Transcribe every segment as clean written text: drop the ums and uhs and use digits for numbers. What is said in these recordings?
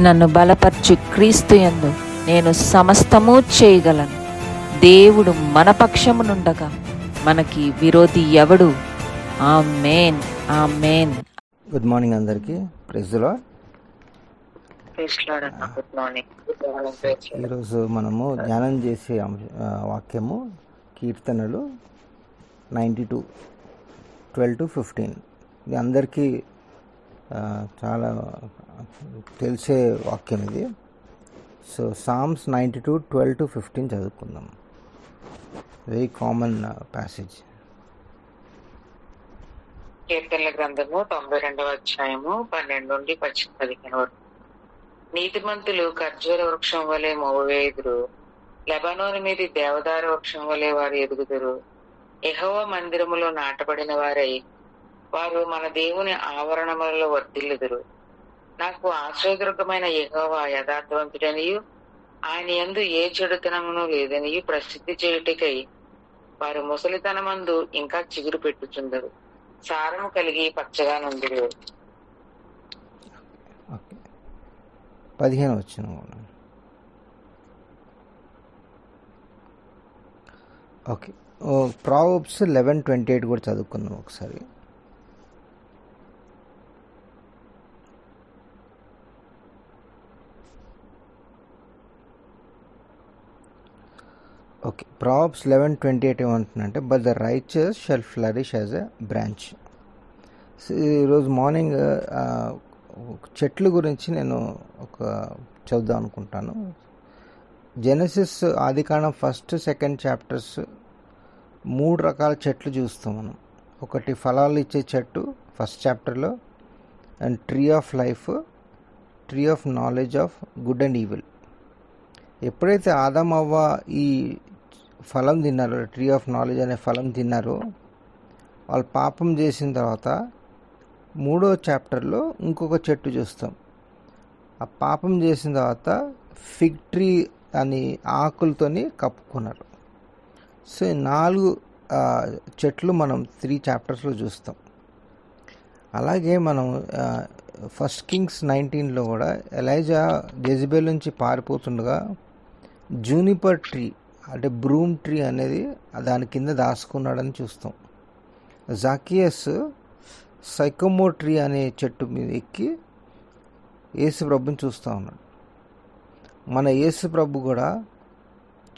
నన్ను బలపర్చు క్రీస్తు యందు నేను సమస్తము చేయగలను. దేవుడు మన పక్షమునుండగా మనకి విరోధి ఎవడు? ఆమేన్, ఆమేన్. గుడ్ మార్నింగ్ అందరికీ. Praise the Lord. ఈరోజు మనము ధ్యానం చేసే వాక్యము కీర్తనలు 92, 12-15. ఇది అందరికీ చాలా తెలిసే వాక్యం ఇది. సో సామ్స్ 92, 12-15 చదువుకుందాం. Very common passage. కీర్తనల గ్రంథము 92వ అధ్యాయము 12 నుండి 15 వరకు. నీతిమంతులు ఖర్జూర వృక్షం వలె మోవేయుదురు, లెబానోను మీది దేవదార వృక్షం వలె వారు ఎదుగుదురు. యెహోవా మందిరములో నాటబడిన వారై వారు మన దేవుని ఆవరణములలో వర్ధిల్లుదురు. నాకు ఆశ్రయదుర్గమైన యెహోవా యథార్థవంతుడనియు ఆయన యందు ఏ చెడుతనమును లేదనియు ప్రసిద్ధి చేయుటకై వారు ముసలితనమందు ఇంకా చిగురు పెట్టుచుందరు, సారము కలిగి పచ్చగా నుండురు. 15 వచ్చిన ఓకే. ప్రావర్బ్స్ 11:28 కూడా చదువుకుందాం ఒకసారి. ఓకే. ప్రావర్బ్స్ 11:28 ఏమంటుందంటే, but the righteous shall flourish as a branch. ఈరోజు మార్నింగ్ చెట్ల గురించి నేను చదువుదాం అనుకుంటాను. జెనసిస్ ఆదికాండం 1, 2 చాప్టర్స్ 3 రకాల చెట్లు చూస్తాం మనం. ఒకటి ఫలాలు ఇచ్చే చెట్టు ఫస్ట్ చాప్టర్లో, and tree of life, tree of knowledge of good and evil. ఎప్పుడైతే ఆదాం అవ్వ ఈ ఫలం తిన్నారో, ట్రీ ఆఫ్ నాలెడ్జ్ అనే ఫలం తిన్నారో, వాళ్ళు పాపం చేసిన తర్వాత 3వ చాప్టర్లో ఇంకొక చెట్టు చూస్తాం. ఆ పాపం చేసిన తర్వాత ఫిగ్ ట్రీ అని ఆకులతోని కప్పుకున్నారు. సో ఈ 4 చెట్లు మనం 3 చాప్టర్స్లో చూస్తాం. అలాగే మనం 1 Kings 19లో కూడా ఎలైజా జెజబెల్ నుంచి పారిపోతుండగా జూనిపర్ ట్రీ అంటే బ్రూమ్ ట్రీ అనేది దాని కింద దాచుకున్నాడని చూస్తాం. జాకియస్ సైకమో ట్రీ అనే చెట్టు మీద ఎక్కి యేసు ప్రభుని చూస్తూ ఉన్నాడు. మన యేసు ప్రభు కూడా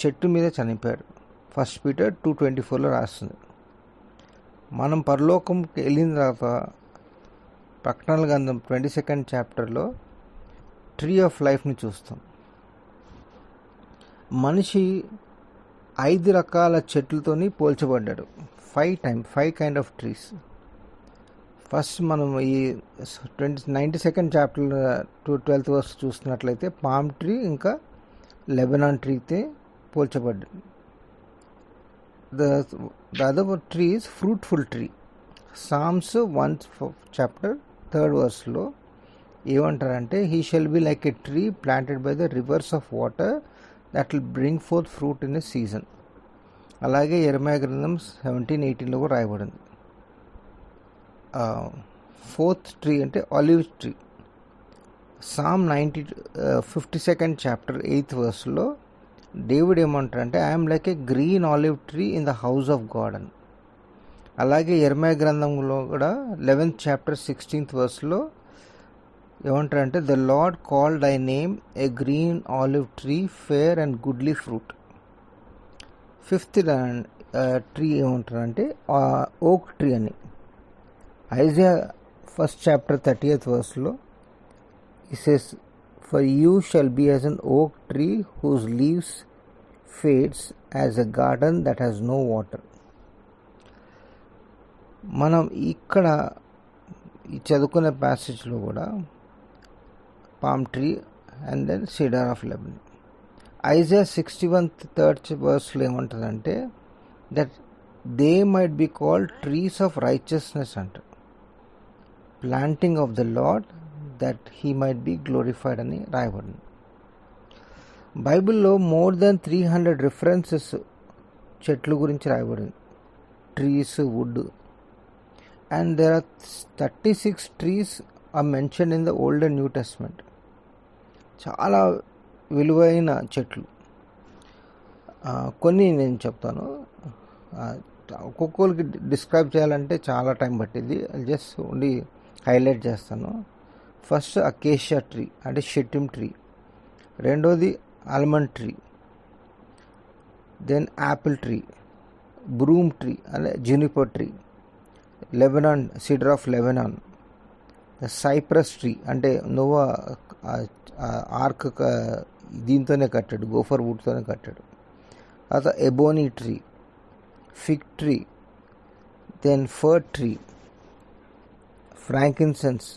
చెట్టు మీద చనిపోయాడు. 1 Peter 2:24లో రాస్తుంది. మనం పరలోకంకి వెళ్ళిన తర్వాత ప్రకటనల గ్రంథం 22nd చాప్టర్లో ట్రీ ఆఫ్ లైఫ్ని చూస్తాం. మనిషి 5 రకాల చెట్లతోని పోల్చబడ్డాడు. 5 కైండ్ ఆఫ్ ట్రీస్. ఫస్ట్ మనం ఈ 92nd చాప్టర్ 12th వర్స్ చూస్తున్నట్లయితే పామ్ ట్రీ ఇంకా లెబనాన్ ట్రీతో పోల్చబడ్డాడు. The other tree is fruitful tree. Psalms 1 chapter 3rd వర్స్లో ఏమంటారంటే, he shall be like a tree planted by the rivers of water that will bring forth fruit in a season. అలాగే యెరెమయా గ్రంథం 17:18లో కూడా రాయబడింది. 4th ట్రీ అంటే olive tree. Psalm 52nd chapter 8th వర్స్లో David ఏమంటారంటే, I'm like A green olive tree in the house of God అని. అలాగే యెరెమయా గ్రంథంలో కూడా 11th చాప్టర్ 16th వర్స్లో ఏమంటారంటే, the Lord called thy name a green olive tree fair and goodly fruit. 5th tree ఏమంటారంటే oak tree అని. Isaiah 1st chapter 30th వర్స్లో it says, for you shall be as an oak tree whose leaves fades as a garden that has no water. మనం ఇక్కడ ఈ చదువుకునే ప్యాసేజ్లో కూడా palm tree and then cedar of Lebanon. Isaiah 61th వర్స్లో ఏమంటుందంటే, that they might be called trees of righteousness అంట, planting of the lord that he might be glorified అని రాయబడింది. బైబిల్లో మోర్ దెన్ 300 రిఫరెన్సెస్ చెట్లు గురించి రాయబడింది. Trees, wood, and there are 36 trees are mentioned in the Old and New Testament. చాలా విలువైన చెట్లు. కొన్ని నేను చెప్తాను. ఒక్కొక్కరికి డిస్క్రైబ్ చేయాలంటే చాలా టైం పట్టింది. జస్ట్ ఓన్లీ హైలైట్ చేస్తాను. ఫస్ట్ అకేషియా ట్రీ అంటే షెట్టిమ్ ట్రీ, రెండోది almond tree, then apple tree, broom tree అంటే juniper tree, Lebanon cedar of Lebanon, cypress tree అంటే నోవా ఆర్క్ దీంతోనే కట్టాడు, గోఫర్ వుడ్తోనే కట్టాడు. తర్వాత ebony tree, fig tree, then fir tree, frankincense,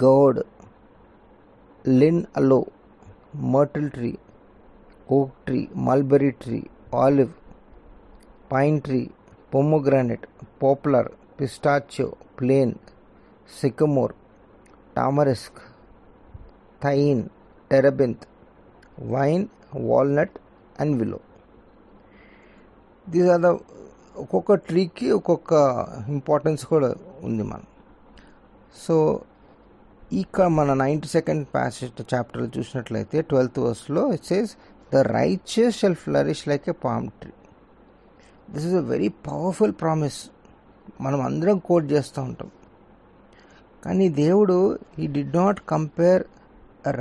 gourd, lign aloe, myrtle tree, oak tree, mulberry tree, olive, pine tree, pomegranate, poplar, pistachio, plane, sycamore, tamarisk, thyine, terebinth, vine, walnut and విలో. These are the ఒక్కొక్క ట్రీకి ఒక్కొక్క importance కూడా ఉంది మనం. So ఇక్కడ మన 92nd passage చాప్టర్లో చూసినట్లయితే 12th verseలో it says the righteous shall flourish like a palm tree. This is a very powerful promise. మనం అందరం కోట్ చేస్తూ ఉంటాం. కానీ దేవుడు he did not compare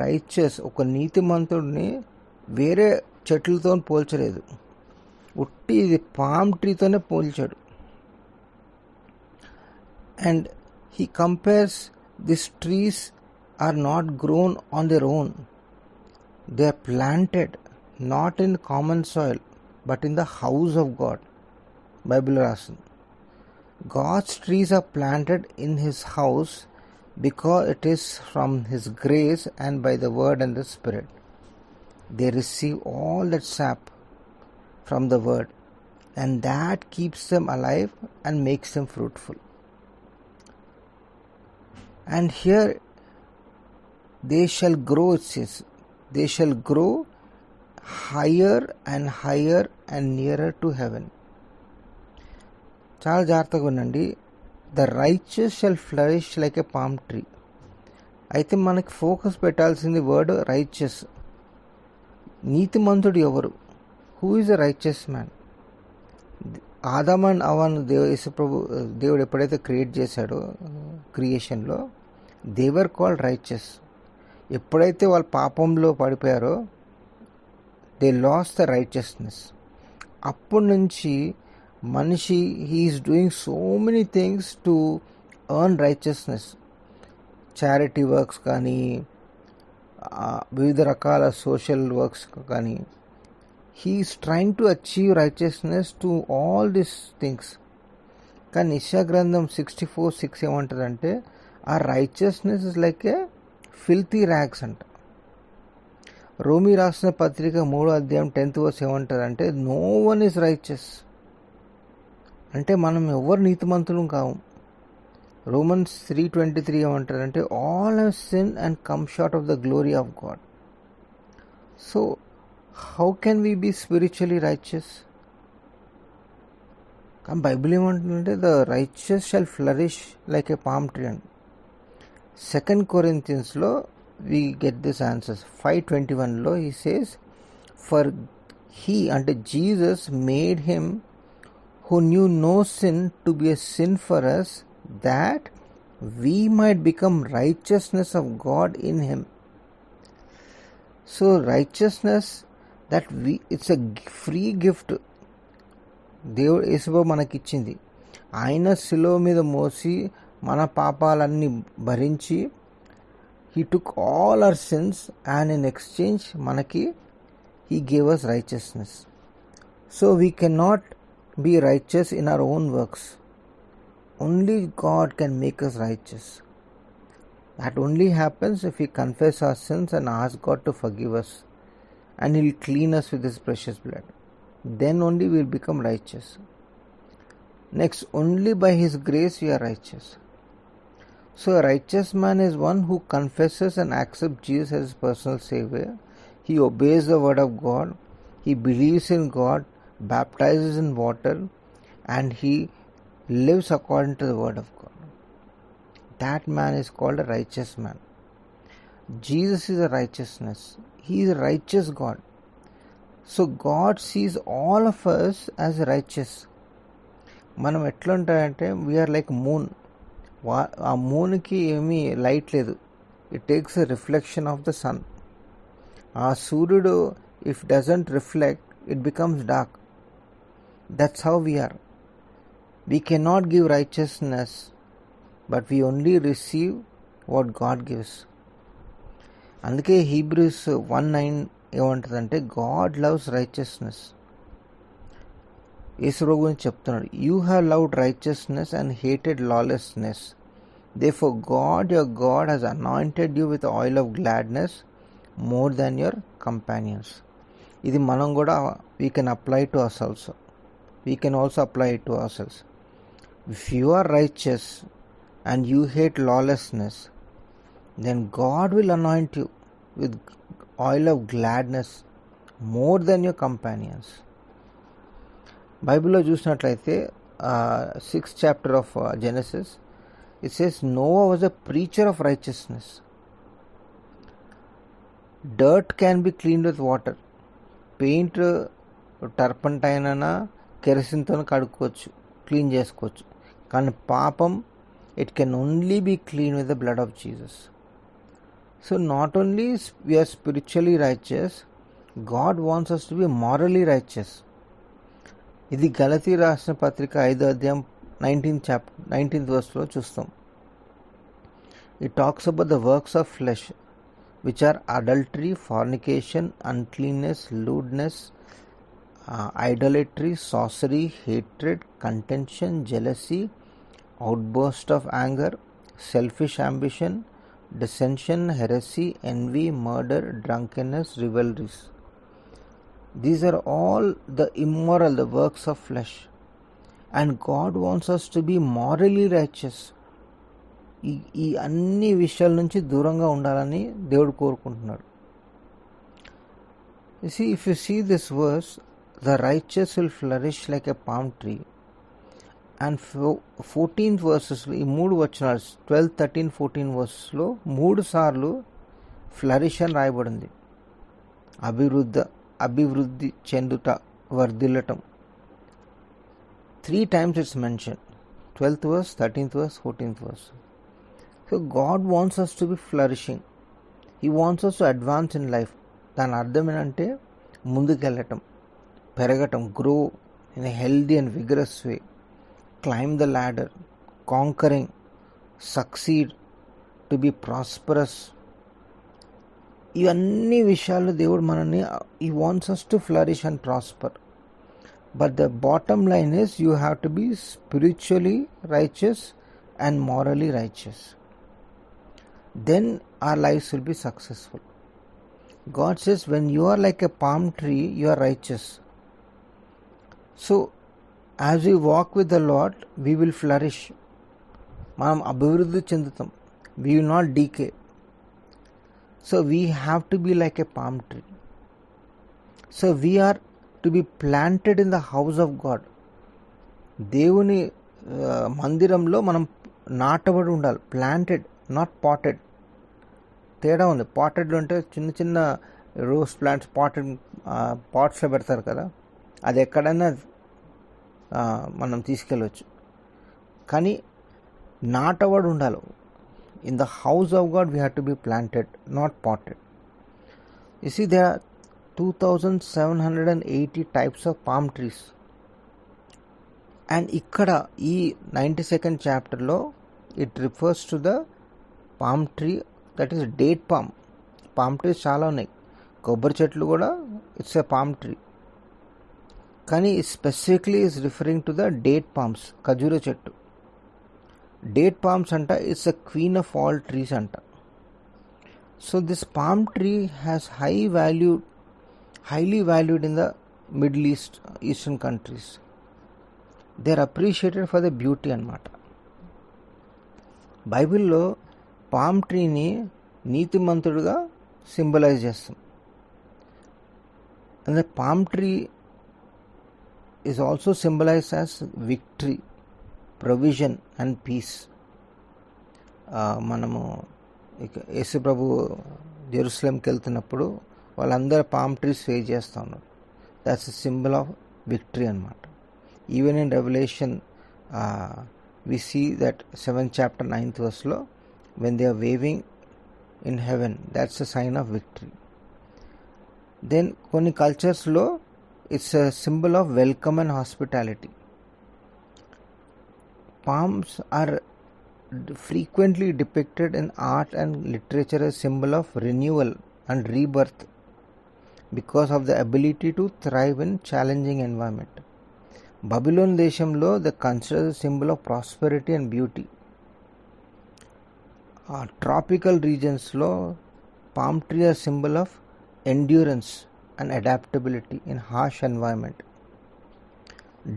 righteous ఒక నీతిమంతుడిని వేరే చెట్లతో పోల్చలేదు. ఉట్టి ఇది పామ్ ట్రీతోనే పోల్చాడు. And he compares these trees are not grown on their own. They are planted not in common soil but in the house of God. Bible రాస్తుంది. God's trees are planted in his house because it is from his grace and by the word and the spirit. They receive all that sap from the word and that keeps them alive and makes them fruitful. And here they shall grow, it says, they shall grow higher and higher and nearer to heaven. చాలా జాగ్రత్తగా ఉండండి. The righteous shall flourish like a palm tree. అయితే మనకి focus పెట్టాల్సింది word righteous. నీతిమంతుడు ఎవరు? Who is a righteous man? ఆదాము and హవ్వను దేవుడు ఎప్పుడైతే క్రియేట్ చేశాడో క్రియేషన్లో దే వర్ కాల్డ్ రైచియస్. ఎప్పుడైతే వాళ్ళు పాపంలో పడిపోయారో దే లాస్ట్ ద రైచియస్నెస్. అప్పటి నుంచి మనిషి he's doing so many things to earn righteousness. Charity works కానీ వివిధ రకాల సోషల్ వర్క్స్ కానీ he's trying to achieve righteousness to all these things. కానీ యెషయా గ్రంథం 64:6 ఏమంటుందంటే ఆ righteousness is like A filthy rags అంట. రోమీ రాసిన పత్రిక 3వ అధ్యాయం 10th verse ఏమంటారంటే నో వన్ ఈజ్ రైచియస్. అంటే మనం ఎవరు నీతిమంతులం కావు. రోమన్స్ 3:23 ఏమంటారంటే all have sin and come short of the glory of God. So how can we be spiritually righteous? కానీ బైబిల్ ఏమంటుందంటే the righteous shall flourish like a palm tree and 2 Corinthiansలో we get this answers. 5:21లో he says for he అంటే Jesus made him who knew no sin to be a sin for us that we might become righteousness of God in him. So righteousness that it's a free gift. దేవుడు యేసుప్రభు మనకిచ్చింది. ఆయన శిలువ మీద మోసి మన పాపాలన్నీ భరించి he took all our sins and in exchange మనకి he gave us righteousness. So we cannot be righteous in our own works. Only God can make us righteous. That only happens if we confess our sins and ask God to forgive us and he'll clean us with his precious blood. Then only we'll become righteous. Next, only by his grace we are righteous. So a righteous man is one who confesses and accepts Jesus as his personal savior. He obeys the word of God. He believes in God, baptizes in water, and he lives according to the word of God. That man is called a righteous man. Jesus is a righteousness. He is a righteous God. So God sees all of us as righteous. మనం ఎట్లా ఉంటాయంటే we are like moon. ఆ మూన్కి ఏమీ light లేదు. It takes a reflection of the sun. ఆ సూర్యుడు if doesn't reflect it becomes dark. That's how we are. We cannot give righteousness, but we only receive what God gives. అందుకే Hebrews 1:9 ఏమంటుందంటే God loves righteousness. యేసుప్రభు గురించి చెప్తున్నాడు, you have loved righteousness and hated lawlessness, therefore God your God has anointed you with oil of gladness more than your companions. ఇది మనం కూడా we can apply to us also. We can also apply to our selves. If you are righteous and you hate lawlessness, then God will anoint you with oil of gladness more than your companions. బైబిల్లో చూసినట్లయితే 6th chapter of Genesis, it says Noah was a preacher of righteousness. Dirt can be cleaned with water. Paint turpentine అయినా కెరసిన్తో కడుక్కోవచ్చు, clean చేసుకోవచ్చు. కానీ పాపం, it can only be cleaned with the blood of Jesus. So not only we are spiritually righteous, God wants us to be morally righteous. ఇది గలతీ రాసిన పత్రిక 5వ అధ్యాయం 19th verseలో చూస్తాం. It talks about the works of flesh, which are adultery, fornication, uncleanness, lewdness, idolatry, sorcery, hatred, contention, jealousy, outburst of anger, selfish ambition, dissension, heresy, envy, murder, drunkenness, revelries. These are all the immoral, the works of flesh. And God wants us to be morally righteous. ఈ అన్ని విషయాల నుంచి దూరంగా ఉండాలని దేవుడు కోరుకుంటున్నాడు. If you see this verse, the righteous will flourish like a palm tree. And 14th verses, ఈ 3 వచనాలు 12, 13, 14 verses 3 సార్లు ఫ్లరిష్ అని రాయబడింది. అభివృద్ధి చెందుట, వర్ధిల్లటం. 3 times it's mentioned. 12th verse, 13th verse, 14th verse. So God wants us to be flourishing. He wants us to advance in life. దాని అర్థం ఏంటంటే ముందుకెళ్ళటం, పెరగటం, grow in a healthy and vigorous way. Climb the ladder, conquering, succeed, to be prosperous. ఇవన్నీ విషయాలు దేవుడు మనల్ని, he wants us to flourish and prosper. But the bottom line is you have to be spiritually righteous and morally righteous. Then our lives will be successful. God says when you are like a palm tree, you are righteous. So as we walk with the Lord, we will flourish. మనం అభివృద్ధి చెందుతాం. We will not decay. So we have to be like a palm tree. So we are to be planted in the house of God. దేవుని మందిరంలో మనం నాటబడి ఉండాలి. Planted, not potted. తేడా ఉంది. పాటెడ్లో అంటే చిన్న చిన్న రోజ్ ప్లాంట్స్ పాట్స్లో పెడతారు కదా, అది ఎక్కడైనా మనం తీసుకెళ్ళవచ్చు. కానీ నాటబడి ఉండాలి. In the house of God we have to be planted, not potted. You see, there are 2780 types of palm trees. And ఇక్కడ ఈ 92nd chapterలో it refers to the palm tree, that is date palm. Palm trees చాలా ఉన్నాయి. కొబ్బరి చెట్లు కూడా it's a palm tree. కానీ specifically is referring to the date palms, ఖజూర చెట్టు. డేట్ పామ్స్ అంట it's a queen of all trees అంట. So this palm tree has highly valued in the Middle East, Eastern countries. They are appreciated for the beauty అన్నమాట. బైబిల్లో palm ట్రీని నీతిమంతుడుగా symbolise చేస్తాం. And the palm tree is also symbolized as victory, provision and peace. మనము ఇక యేసు ప్రభు జెరూసలేంకి వెళ్తున్నప్పుడు వాళ్ళందరూ palm trees wave చేస్తూ ఉన్నారు. That's a symbol of victory అనమాట. Even in revelation we see that 7th chapter 9th verse when they are waving in heaven, that's a sign of victory. Then కొన్ని కల్చర్స్లో it's a symbol of welcome and hospitality. Palms are frequently depicted in art and literature as symbol of renewal and rebirth because of the ability to thrive in challenging environment. Babylon దేశంలో the consider symbol of prosperity and beauty. Tropical రీజన్స్లో palm tree are symbol of endurance and adaptability in harsh environment.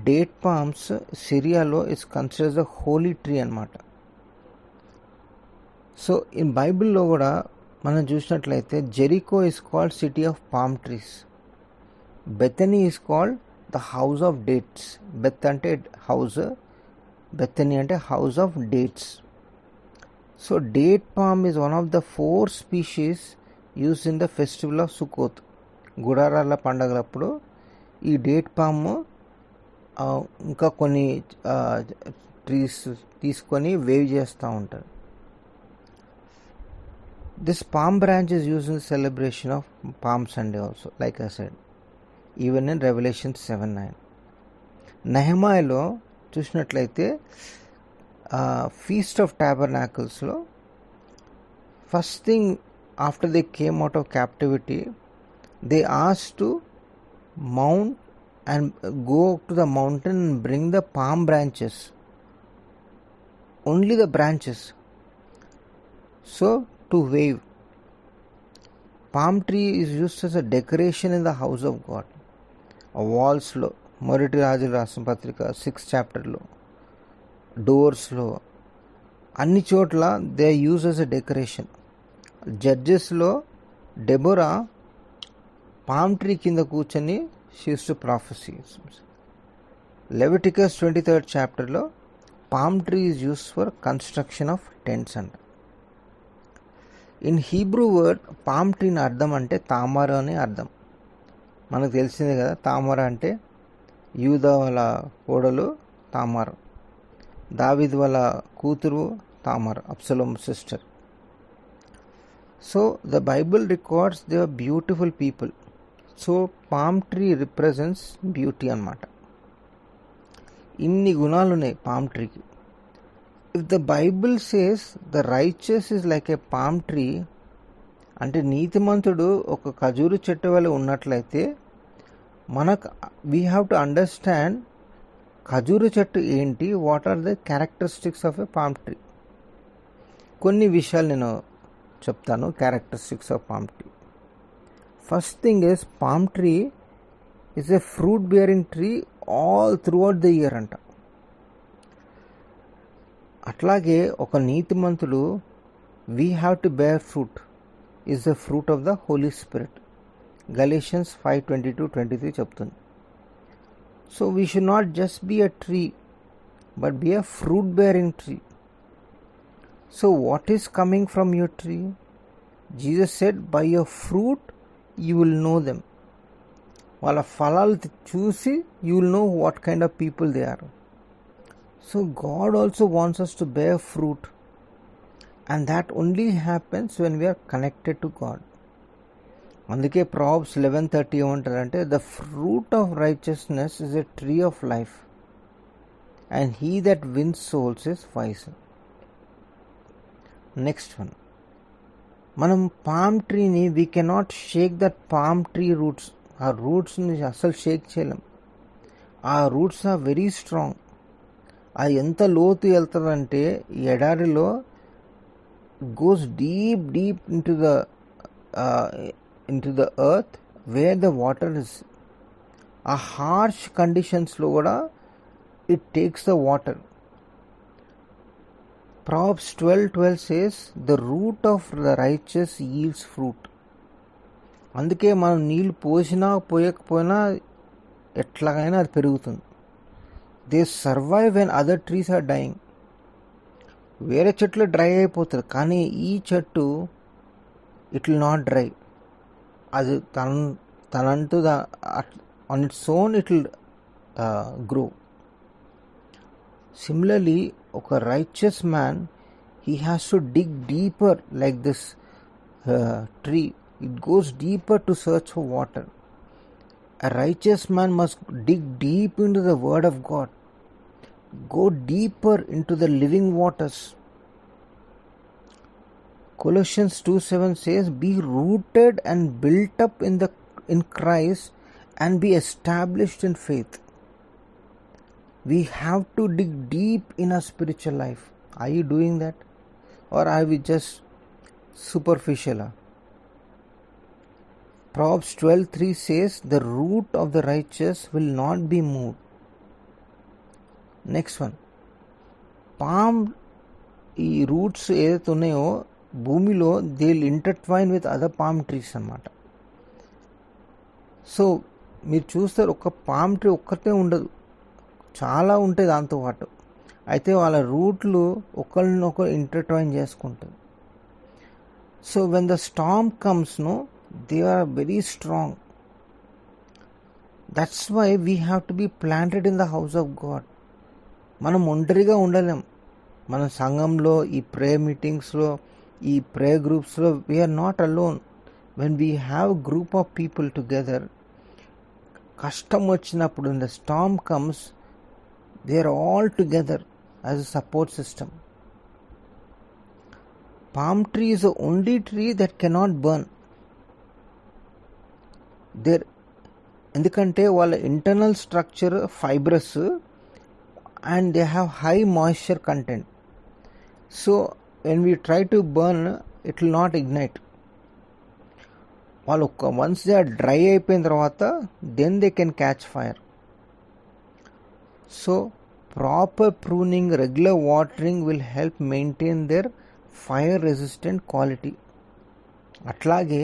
Date palms సిరియాలో is considers the holy tree అన్నమాట. So in బైబిల్లో కూడా మనం చూసినట్లయితే Jericho is called city of palm trees. Bethany is called the house of dates. Beth అంటే house, Bethany అంటే house of dates. So date palm is one of the 4 species uses in the festival of Sukkot. గుడారాల పండగలప్పుడు ఈ date పాము ఇంకా కొన్ని trees తీసుకొని wave చేస్తూ ఉంటారు. This palm branch is use in celebration of palm Sunday also, like I said, even in revelation 7:9. నెహెమాయాలో చూసినట్లయితే ఫీస్ట్ ఆఫ్ టాబర్నాకిల్స్లో first thing after they came out of captivity they asked to mount and go to the mountain and bring the palm branches, only the branches, so to wave. Palm tree is used as a decoration in the house of God. Walls lo, మొదటి రాజుల రాసిన పత్రిక 6th chapter లో, doors లో, అన్ని చోట్ల they use as a decoration. జడ్జెస్లో Deborah palm tree కింద కూర్చొని she used to prophesy. Leviticus 23rd chapter లో palm tree is used for construction of tents అంట. ఇన్ హీబ్రూ వర్డ్ పామ్ ట్రీని అర్థం అంటే తామర అని అర్థం. మనకు తెలిసిందే కదా, తామర అంటే యూదా వాళ్ళ కోడలు తామర, దావీద్ వాళ్ళ కూతురు తామర, Absalom sister. So the Bible records they are beautiful people. So palm tree represents beauty అన్నమాట. ఇన్ని గుణాలు ఉన్నాయి పామ్ ట్రీకి. If the Bible says the righteous is like a palm tree అంటే నీతిమంతుడు ఒక ఖజూరు చెట్టు వల్ల ఉన్నట్లయితే మనకు వీ హ్యావ్ టు అండర్స్టాండ్ ఖజూరు చెట్టు ఏంటి, what are the characteristics of a palm tree. కొన్ని విషయాలు నేను చెప్తాను, characteristics of palm tree. First thing is palm tree is a fruit bearing tree all throughout the year అంట. అట్లాగే ఒక నీతిమంతుడు we have to bear fruit is the fruit of the Holy Spirit. Galatians 5:22-23 చెప్తుంది. So we should not just be a tree but be a fruit bearing tree. So what is coming from your tree? Jesus said, by your fruit you will know them. వాళ్ళ ఫలాలు చూసి you will know what kind of people they are. So God also wants us to bear fruit, and that only happens when we are connected to God. అందుకే Proverbs 11:30 ఏమంటారంటే the fruit of righteousness is a tree of life and he that wins souls is wise. Next one, మనం palm ట్రీని we cannot shake that palm tree roots. ఆ రూట్స్ని అస్సలు షేక్ చేయలేం. ఆ roots are very strong. అది ఎంత లోతు వెళ్తుందంటే ఈ ఎడారిలో goes deep deep into the earth wear the water is. ఆ హార్ష్ కండిషన్స్లో కూడా it takes the water. Proverbs 12:12 says, the root of the righteous yields fruit. అందుకే మనం నీళ్ళు పోసినా పోయకపోయినా ఎట్లాగైనా అది పెరుగుతుంది. They survive when other trees are dying. వేరే చెట్లు డ్రై అయిపోతుంది, కానీ ఈ చెట్టు ఇట్ విల్ నాట్ డ్రై. అది తనంటూ on its own it will grow. Similarly ఒక righteous man, he has to dig deeper like this tree. It goes deeper to search for water. A righteous man must dig deep into the word of God, go deeper into the living waters. Colossians 2:7 says, be rooted and built up in Christ and be established in faith. We have to dig deep in our spiritual life. Are you doing that? Or are we just superficial? Proverbs 12:3 says, the root of the righteous will not be moved. Next one. Palm ఈ roots ఏదైతే ఉన్నాయో భూమిలో they will intertwine with other palm trees అన్నమాట. So మీరు చూస్తారు, ఒక palm tree ఒక్కటే ఉండదు, చాలా ఉంటాయి దాంతో పాటు. అయితే వాళ్ళ రూట్లు ఒకరినొకరు ఇంటర్ట్వైన్ చేసుకుంటాయి. So when the storm comes no, they are very strong. That's why we have to be planted in the house of God. మనం ఒంటరిగా ఉండలేం. మన సంఘంలో, ఈ ప్రేయర్ మీటింగ్స్లో, ఈ ప్రేయర్ గ్రూప్స్లో we are not alone. When we have group of people together, కష్టం వచ్చినప్పుడు, in the storm comes, they are all together as a support system. Palm tree is the only tree that cannot burn. ఎందుకంటే వాళ్ళ internal structure fibrous and they have high moisture content. So when we try to burn, it will not ignite. వాళ్ళు once they are dry అయిపోయిన తర్వాత then they can catch fire. So proper pruning, regular watering will help maintain their fire resistant quality. అట్లాగే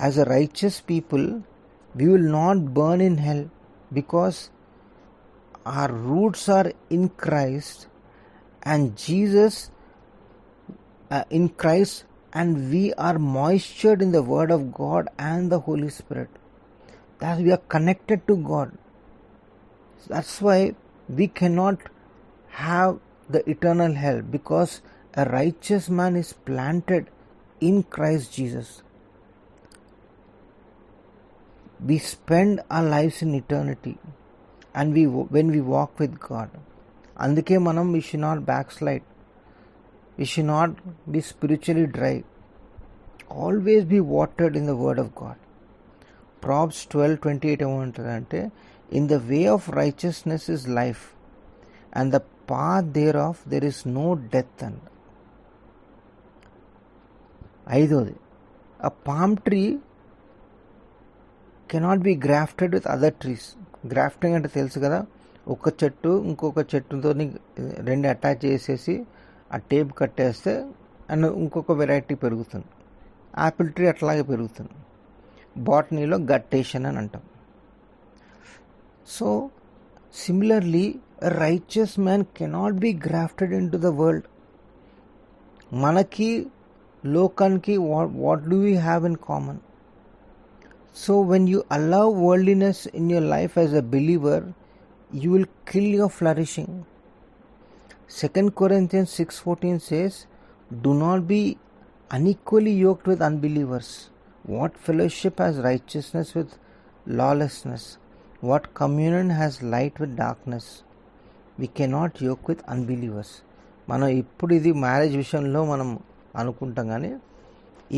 as a righteous people, we will not burn in hell because our roots are in Christ and Jesus in Christ, and we are moistured in the word of God and the Holy Spirit. That we are connected to God. That's why we cannot have the eternal hell, because a righteous man is planted in Christ Jesus. We spend our lives in eternity and when we walk with God. అందుకే మనం we should not backslide. We should not be spiritually dry. Always be watered in the word of God. Proverbs 12:28 ఏమంటుందంటే, in the way of righteousness is life, and the path thereof there is no death. And ఐదోది, a palm tree cannot be grafted with other trees. Grafting అంటే తెలుసు కదా, ఒక చెట్టు ఇంకొక చెట్టుతో రెండు attach చేసేసి ఆ టేప్ కట్టేస్తే అండ్ ఇంకొక వెరైటీ పెరుగుతుంది. యాపిల్ ట్రీ అట్లాగే పెరుగుతుంది. బాటనీలో గట్టేషన్ అని అంటాం. So similarly a righteous man cannot be grafted into the world. మనకి లోకానికి what do we have in common? So when you allow worldliness in your life as a believer, you will kill your flourishing. 2 Corinthians 6:14 says, do not be unequally yoked with unbelievers. What fellowship has righteousness with lawlessness? What communion has light with darkness? We cannot yoke with unbelievers. మనం ఇప్పుడు ఇది marriage విషయంలో మనం అనుకుంటాం, కానీ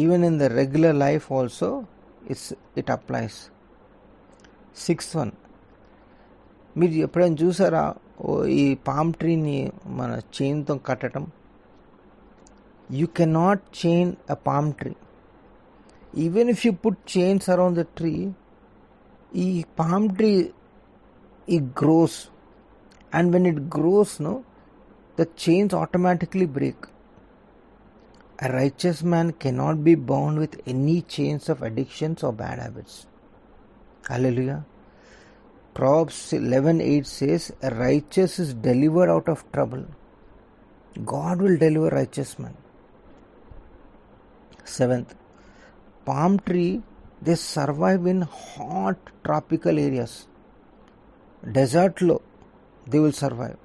even in the regular life also it applies. 6th one, మీరు ఎప్పుడైనా చూసారా ఈ పామ్ ట్రీని మన చైన్తో కట్టడం? You cannot chain a palm tree. Even if you put chains around the tree, ఈ palm tree it grows, and when it grows, no, the chains automatically break. A righteous man cannot be bound with any chains of addictions or bad habits. Hallelujah. Proverbs 11:8 says, a righteous is delivered out of trouble. God will deliver righteous man. 7th, palm tree, they survive in hot tropical areas. Desert lo, they will survive.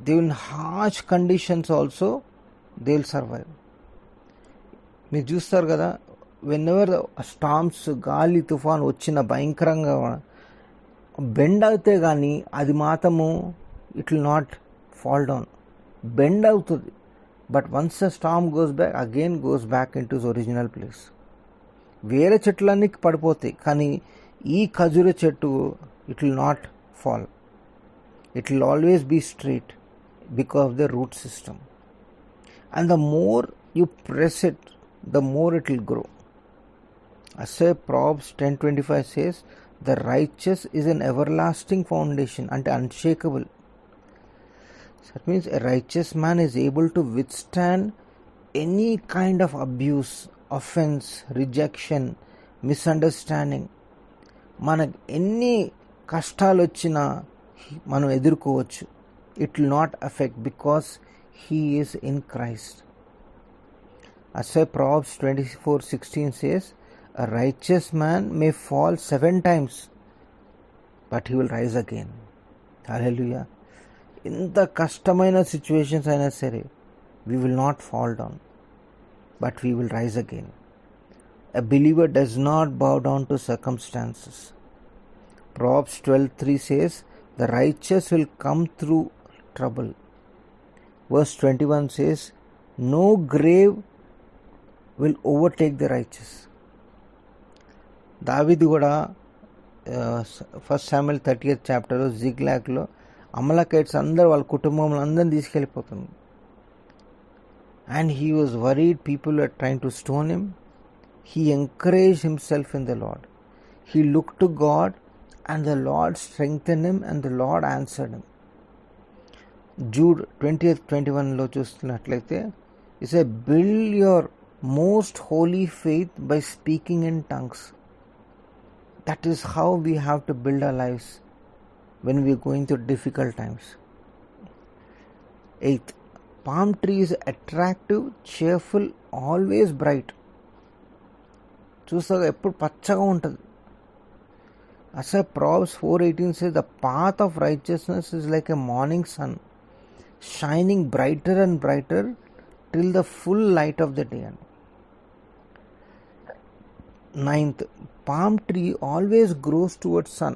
They will in harsh conditions also, they will survive. మీరు చూస్తారు కదా, వెన్నెవర్ storms, గాలి తుఫాన్ వచ్చిన భయంకరంగా bend అవుతే కానీ అది మాత్రము it will not fall down. Bend అవుతుంది, but once the stem goes back again goes back in to original place. వేరే చెట్లన్నీ పడిపోతాయి, కానీ ఈ ఖజూర చెట్టు it will not fall. It will always be straight because of the root system. And the more you press it, the more it will grow. As Proverbs 10:25 says, the righteous is an everlasting foundation and unshakable. So that means a righteous man is able to withstand any kind of abuse, offense, rejection, misunderstanding. మనకు ఎన్ని కష్టాలు వచ్చినా మనం ఎదుర్కోవచ్చు. It will not affect because he is in Christ. As Proverbs 24:16 says, a righteous man may fall 7 times, but he will rise again. Hallelujah. ఇంత కష్టమైన situations అయినా సరే, we will not fall down, but we will rise again. A believer does not bow down to circumstances. Proverbs 12:3 says, the righteous will come through trouble. Verse 21 says, no grave will overtake the righteous. దావీదు కూడా first Samuel 30th చాప్టర్లో జిగ్లాగ్లో అమలకైట్స్ అందరూ వాళ్ళ కుటుంబంలో అందరిని తీసుకెళ్ళిపోతుంది. And he was worried, people are trying to stone him. He encourage himself in the Lord. He look to God and the Lord strengthen him and the Lord answered him. Jude 20:21 చూస్తున్నట్లయితే it's a build your most holy faith by speaking in tongues. That is how we have to build our lives when we are going through difficult times. 8th, palm tree is attractive, cheerful, always bright. చూస్తాగా ఎప్పుడు పచ్చగా ఉంటుంది. As Proverbs 4:18 says, the path of righteousness is like a morning sun, shining brighter and brighter till the full light of the day. 9th, palm tree always grows towards sun.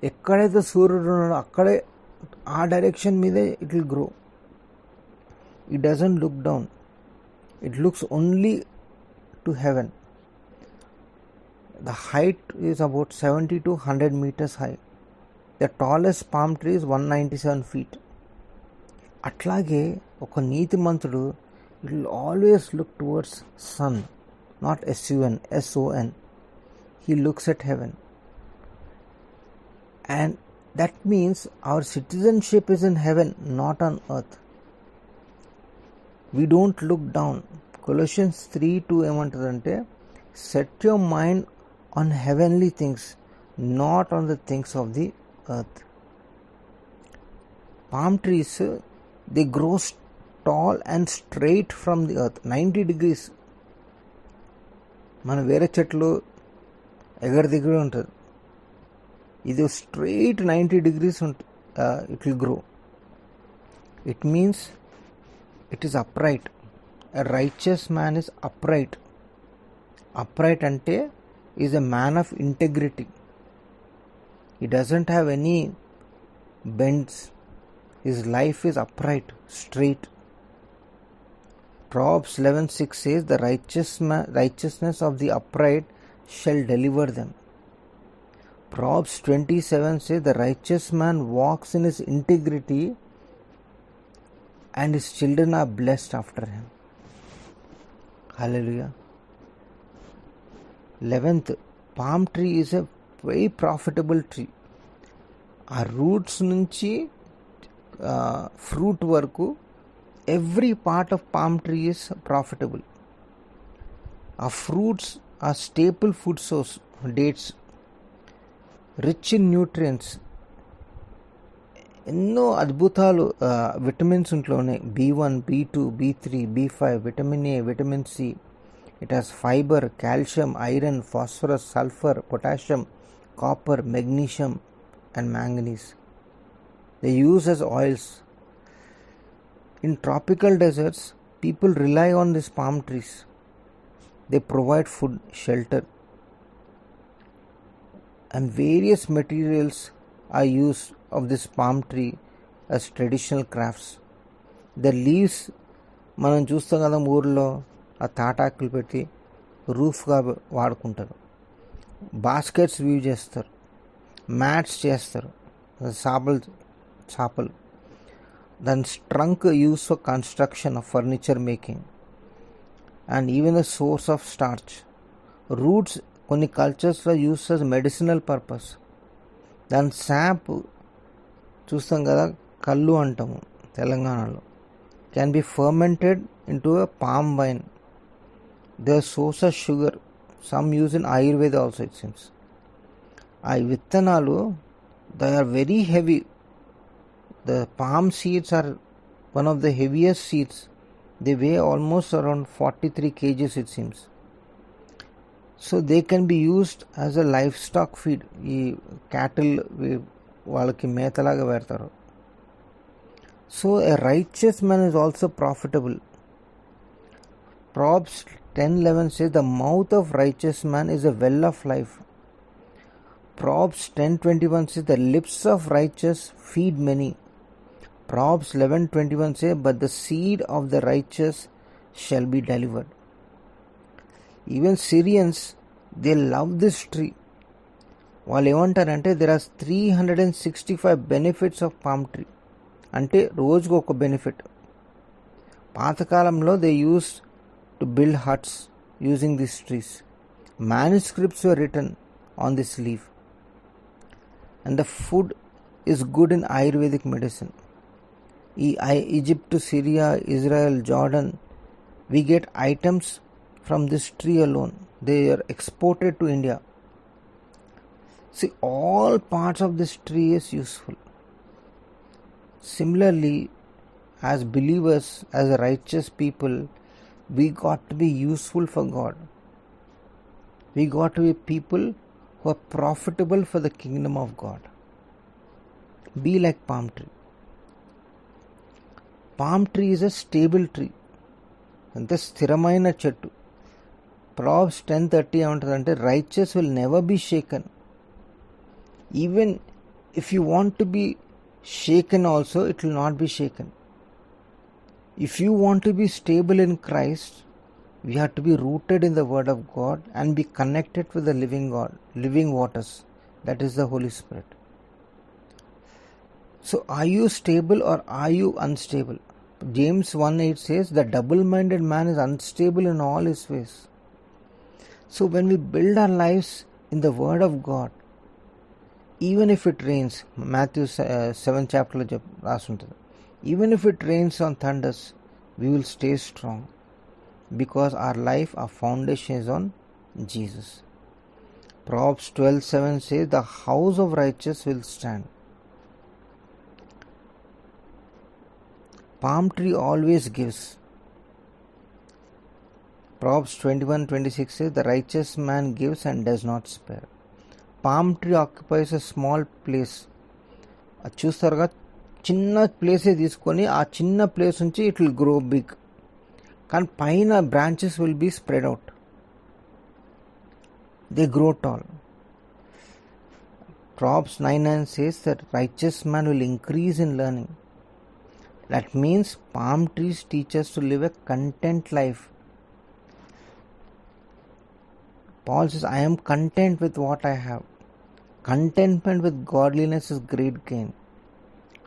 ఎక్కడైతే సూర్యుడు ఉన్నాడో అక్కడే ఆ direction మీదే it will grow. It doesn't look down, it looks only to heaven. The height is about 70 to 100 meters high. The tallest palm tree is 197 feet. అట్లాగే ఒక నీతిమంతుడు it will always look towards sun, not S-U-N, S-O-N. He looks at heaven. And that means our citizenship is in heaven, not on earth. We don't look down. Colossians 3:2 ఏమంటుందంటే, set your mind on heavenly things, not on the things of the earth. Palm trees, they grow tall and straight from the earth, 90 degrees. మన వేరే చెట్లు ఎగర దిగుడు ఉంటుంది, ఇది straight 90 degrees ఉంటుంది. It will grow. It means it is upright. A righteous man is upright. Upright అంటే is a man of integrity. He doesn't have any bends. His life is upright, straight. Proverbs 11:6 says, the righteousness of the upright shall deliver them. Proverbs 27 says, the righteous man walks in his integrity and his children are blessed after him. Hallelujah. 11th, palm tree is a very profitable tree. ఆ roots నుంచి fruit వరకు every part of palm tree is profitable. Our fruits are staple food source. Dates, rich in nutrients. ఎన్నో అద్భుతాలు vitamins ఇంట్లోనే B1, B2, B3, B5, vitamin A, vitamin C. It has fibre, calcium, iron, phosphorus, sulphur, potassium, copper, magnesium and manganese. They use as oils. In tropical deserts, people rely on these palm trees. They provide food, shelter, and various materials are used of this palm tree as traditional crafts. The leaves మనం చూస్తాం కదా ఊర్లో ఆ తాటాకులు పెట్టి రూఫ్గా వాడుకుంటారు. Baskets weave చేస్తారు, mats చేస్తారు, చాపలు. దాని trunk use for construction of furniture making and even the source of starch. Roots కొన్ని కల్చర్స్లో యూస్ as మెడిసినల్ పర్పస్. దాని శాప్ చూస్తాం కదా, కళ్ళు అంటాము తెలంగాణలో, can be fermented into a palm wine. They are source of sugar. Some use in Ayurveda also, it seems. ఆ విత్తనాలు they are very heavy. The palm seeds are one of the heaviest seeds. They weigh almost around 43 kgs, it seems. So they can be used as a livestock feed. ఈ cattle వాళ్ళకి మేతలాగా పెడతారు. So a righteous man is also profitable. Proverbs 10:11 says the mouth of righteous man is a well of life. Proverbs 10:21 says the lips of righteous feed many. Proverbs 11:21 says but the seed of the righteous shall be delivered. Even Syrians, they love this tree. వాళ్ళు ఏమంటారంటే there are 365 benefits of palm tree. అంటే రోజుకు ఒక benefit. పాతకాలంలో they use to build huts using this trees. Manuscripts were written on this leaf. And the food is good in Ayurvedic medicine. Egypt to Syria, Israel, Jordan, we get items from this tree alone. They are exported to India. See, all parts of this tree is useful. Similarly, as believers, as righteous people, we got to be useful for God. We got to be people who are profitable for the kingdom of God. Be like palm tree. Palm tree is a stable tree. అంటే స్థిరమైన చెట్టు. Proverbs 10:30 ఏమంటుందంటే righteous will never be shaken. Even if you want to be shaken also, it will not be shaken. If you want to be stable in Christ, we have to be rooted in the word of God and be connected with the living God, living waters, that is the Holy Spirit. So are you stable or are you unstable? James 1:8 says the double-minded man is unstable in all his ways. So when we build our lives in the word of God, even if it rains, Matthew 7 chapter lo రాసుంటుంది, even if it rains on thunders, we will stay strong because our life, our foundation is on Jesus. Proverbs 12:7 says the house of righteous will stand. Palm tree always gives. Proverbs 21:26 says the righteous man gives and does not spare. Palm tree occupies a small place. అది చూస్తారుగా, చిన్న ప్లేసే తీసుకొని ఆ చిన్న place నుంచి it will grow big. కానీ పైన branches will be spread out. They grow tall. Proverbs 9:9 says that righteous man will increase in learning. That means palm trees teach us to live a content life. Paul says, I am content with what I have. Contentment with godliness is great gain.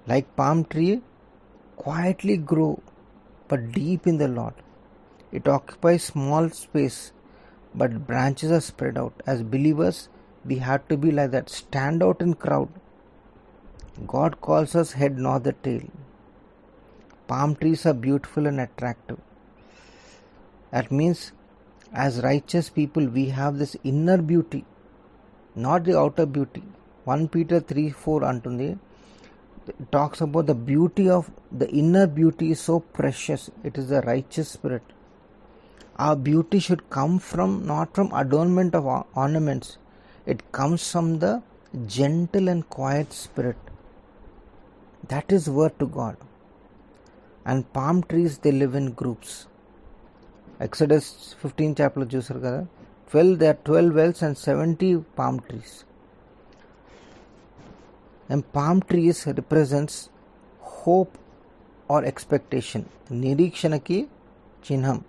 Like palm tree, quietly grow, but deep in the Lord. It occupies small space, but branches are spread out. As believers, we have to be like that. Stand out in crowd. God calls us head, not the tail. Palm trees are beautiful and attractive. That means as righteous people, we have this inner beauty, not the outer beauty. 1 Peter 3:4 అంటుంది, It talks about the beauty of the inner beauty is so precious. It is the righteous spirit. Our beauty should come from not from adornment of ornaments. It comes from the gentle and quiet spirit. That is word to God. And palm trees, they live in groups. Exodus 15 chapter చూసారు కదా, there are 12 wells and 70 palm trees. And palm trees represents hope or expectation. నిరీక్షణకి చిహ్నం.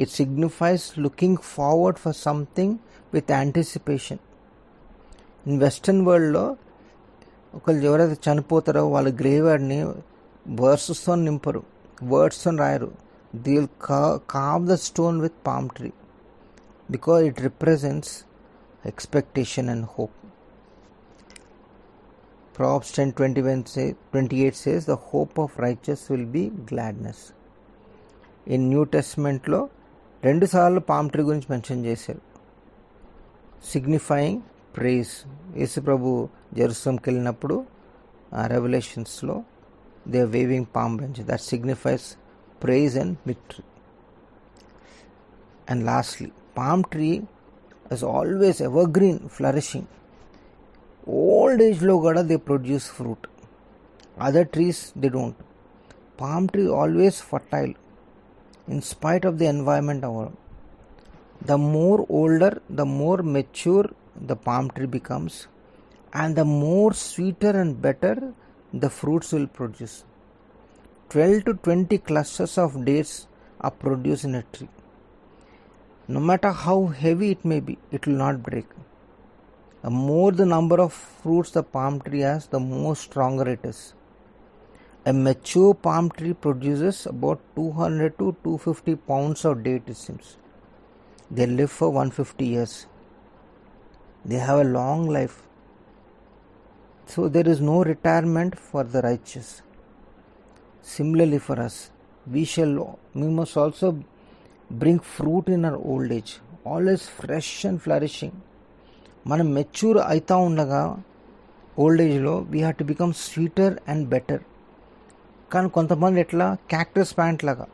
It signifies looking forward for something with anticipation. In western world లో ఒకళ్ళు ఎవరైతే చనిపోతారో వాళ్ళ గ్రేవ్యార్డ్ని వర్సెస్తో నింపరు, వర్డ్స్తో రాయరు. They will carve the stone with palm tree because it represents expectation and hope. Proverbs 10:28 says the hope of righteous will be gladness. In New Testament లో 2 సార్లు palm tree గురించి మెన్షన్ చేశారు, సిగ్నిఫైయింగ్ ప్రైజ్. యేసు ప్రభు జెరూసలంకి వెళ్ళినప్పుడు రెవల్యూషన్స్లో they are waving palm branch, that signifies praise and victory. And lastly, palm tree is always evergreen, flourishing. Old ఏజ్లో కూడా they produce fruit. Other trees they don't. Palm tree always fertile in spite of the environment around. The more older, the more mature the palm tree becomes, and the more sweeter and better the fruits will produce. 12 to 20 clusters of dates are produced in a tree. No matter how heavy it may be, it will not break. The more the number of fruits the palm tree has, the more stronger it is. A mature palm tree produces about 200 to 250 pounds of date, it seems. They live for 150 years. They have a long life. So there is no retirement for the righteous. Similarly for us, we must also bring fruit in our old age, always fresh and flourishing. మనం mature అవుతా ఉండగా old ఏజ్లో we have to become sweeter and better. కానీ కొంతమంది ఎట్లా cactus plant లాగా,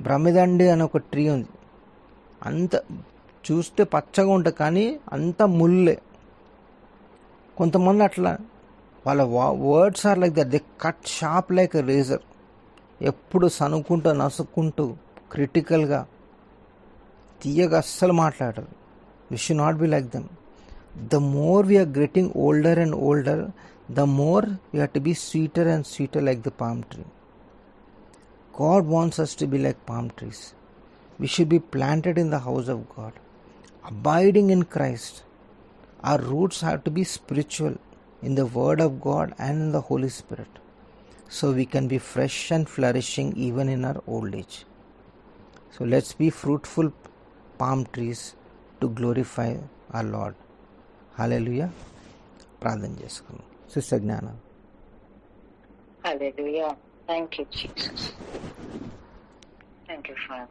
బ్రహ్మిదండి అనే ఒక ట్రీ ఉంది, అంత చూస్తే పచ్చగా ఉంటుంది కానీ అంత ముల్లే. కొంతమంది అట్లా వాళ్ళ words are like that, they cut sharp like a razor. ఎప్పుడు సనుక్కుంటూ నసుక్కుంటూ క్రిటికల్గా తీయగా అస్సలు మాట్లాడరు. We should not be like them. The more we are getting older and older, the more we have to be sweeter and sweeter like the palm tree. God wants us to be like palm trees. We should be planted in the house of God, abiding in Christ. Our roots have to be spiritual in the Word of God and in the Holy Spirit, so we can be fresh and flourishing even in our old age. So let's be fruitful palm trees to glorify our Lord. Hallelujah. ప్రార్థన చేసుకున్నాం. Sister Gnana. Hallelujah. Thank you Jesus. Thank you father.